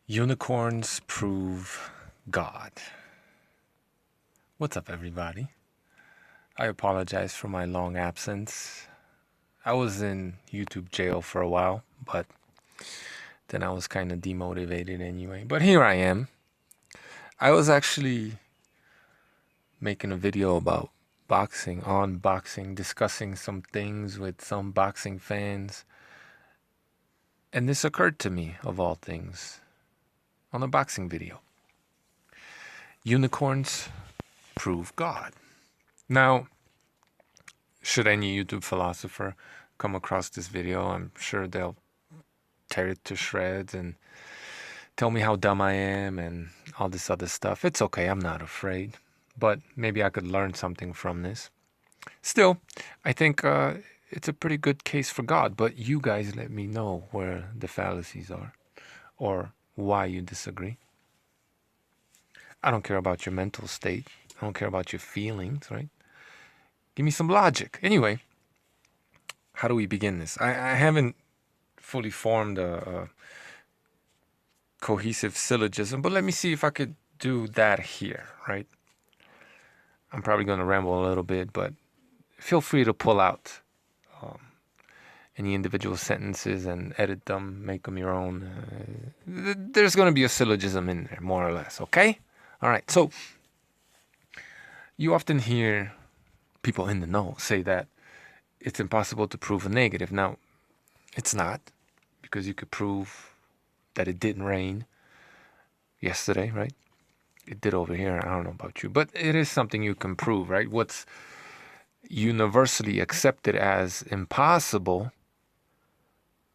Unicorns prove God. What's up, everybody? I apologize for my long absence. I was in YouTube jail for a while, but then I was kind of demotivated anyway. But here I am. I was actually making a video about boxing, on boxing, discussing some things with some boxing fans. And this occurred to me, of all things, on a boxing video. Unicorns prove God. Now, should any YouTube philosopher come across this video, I'm sure they'll tear it to shreds and tell me how dumb I am and all this other stuff. It's okay, I'm not afraid. But maybe I could learn something from this. Still, I think it's a pretty good case for God, but you guys let me know where the fallacies are or why you disagree. I don't care about your mental state. I don't care about your feelings, right? Give me some logic. Anyway, how do we begin this? I haven't fully formed a cohesive syllogism, but let me see if I could do that here, right? I'm probably going to ramble a little bit, but feel free to pull out any individual sentences and edit them, make them your own. There's going to be a syllogism in there, more or less, okay? All right, so you often hear people in the know say that it's impossible to prove a negative. Now, it's not, because you could prove that it didn't rain yesterday, right? It did over here. I don't know about you, but it is something you can prove, right? What's universally accepted as impossible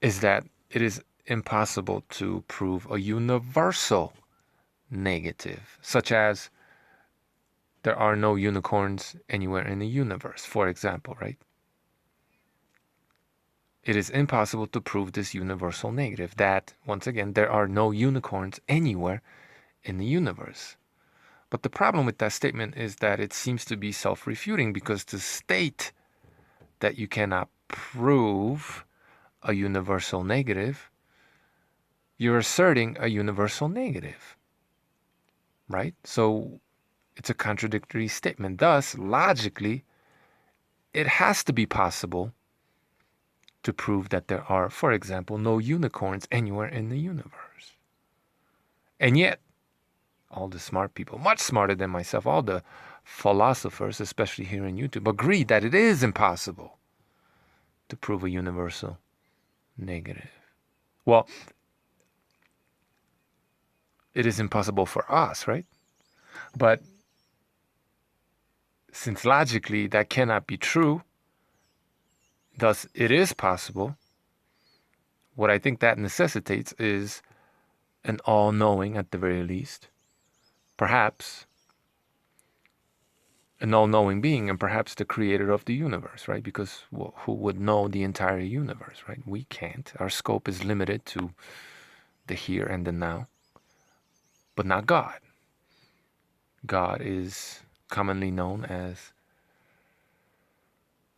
is that it is impossible to prove a universal negative, such as there are no unicorns anywhere in the universe, for example, right? It is impossible to prove this universal negative, that, once again, there are no unicorns anywhere in the universe. But the problem with that statement is that it seems to be self-refuting, because to state that you cannot prove a universal negative, you're asserting a universal negative, right? So it's a contradictory statement. Thus, logically, it has to be possible to prove that there are, for example, no unicorns anywhere in the universe. And yet, all the smart people, much smarter than myself, all the philosophers, especially here in YouTube, agree that it is impossible to prove a universal negative. Well, it is impossible for us, right? But since logically that cannot be true, thus it is possible, what I think that necessitates is an all-knowing, at the very least, perhaps an all-knowing being, and perhaps the creator of the universe, right? Because who would know the entire universe, right? We can't. Our scope is limited to the here and the now, but not God. God is commonly known as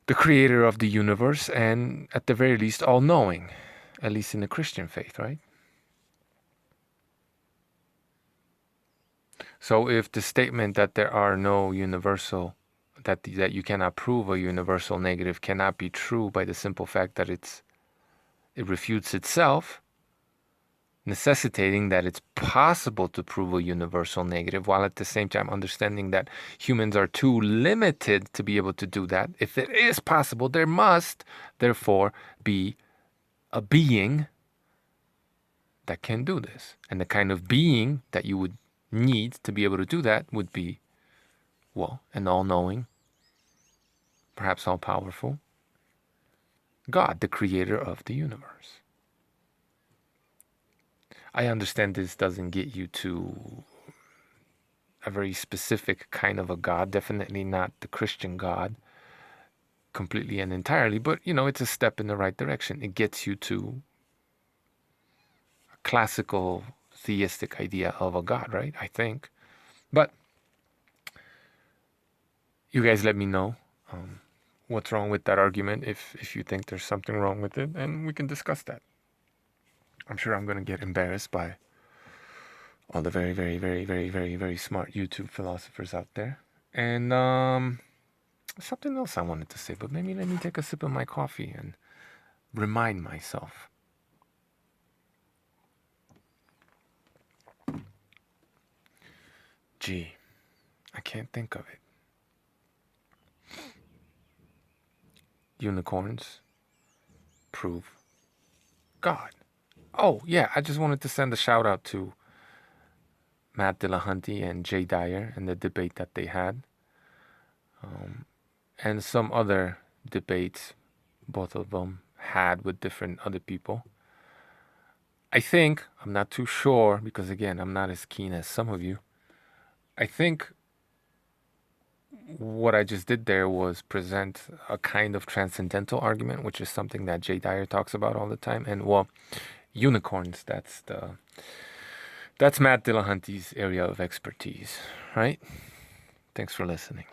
the creator of the universe, and at the very least all-knowing, at least in the Christian faith, right? So if the statement that there are no universal, that you cannot prove a universal negative cannot be true by the simple fact that it refutes itself, necessitating that it's possible to prove a universal negative, while at the same time understanding that humans are too limited to be able to do that. If it is possible, there must therefore be a being that can do this. And the kind of being that you would need to be able to do that would be, well, an all-knowing, perhaps all-powerful God, the creator of the universe. I understand this doesn't get you to a very specific kind of a God, definitely not the Christian God completely and entirely, but it's a step in the right direction. It gets you to a classical theistic idea of a God, right? I think. But you guys let me know what's wrong with that argument, if you think there's something wrong with it, and we can discuss that. I'm sure I'm going to get embarrassed by all the very, very, very, very, very, very smart YouTube philosophers out there. And something else I wanted to say, but maybe let me take a sip of my coffee and remind myself. Gee, I can't think of it. Unicorns prove God. Oh, yeah, I just wanted to send a shout out to Matt Dillahunty and Jay Dyer and the debate that they had. And some other debates both of them had with different other people. I think, I'm not too sure, because again, I'm not as keen as some of you. I think what I just did there was present a kind of transcendental argument, which is something that Jay Dyer talks about all the time. And well, unicorns, that's Matt Dillahunty's area of expertise, right? Thanks for listening.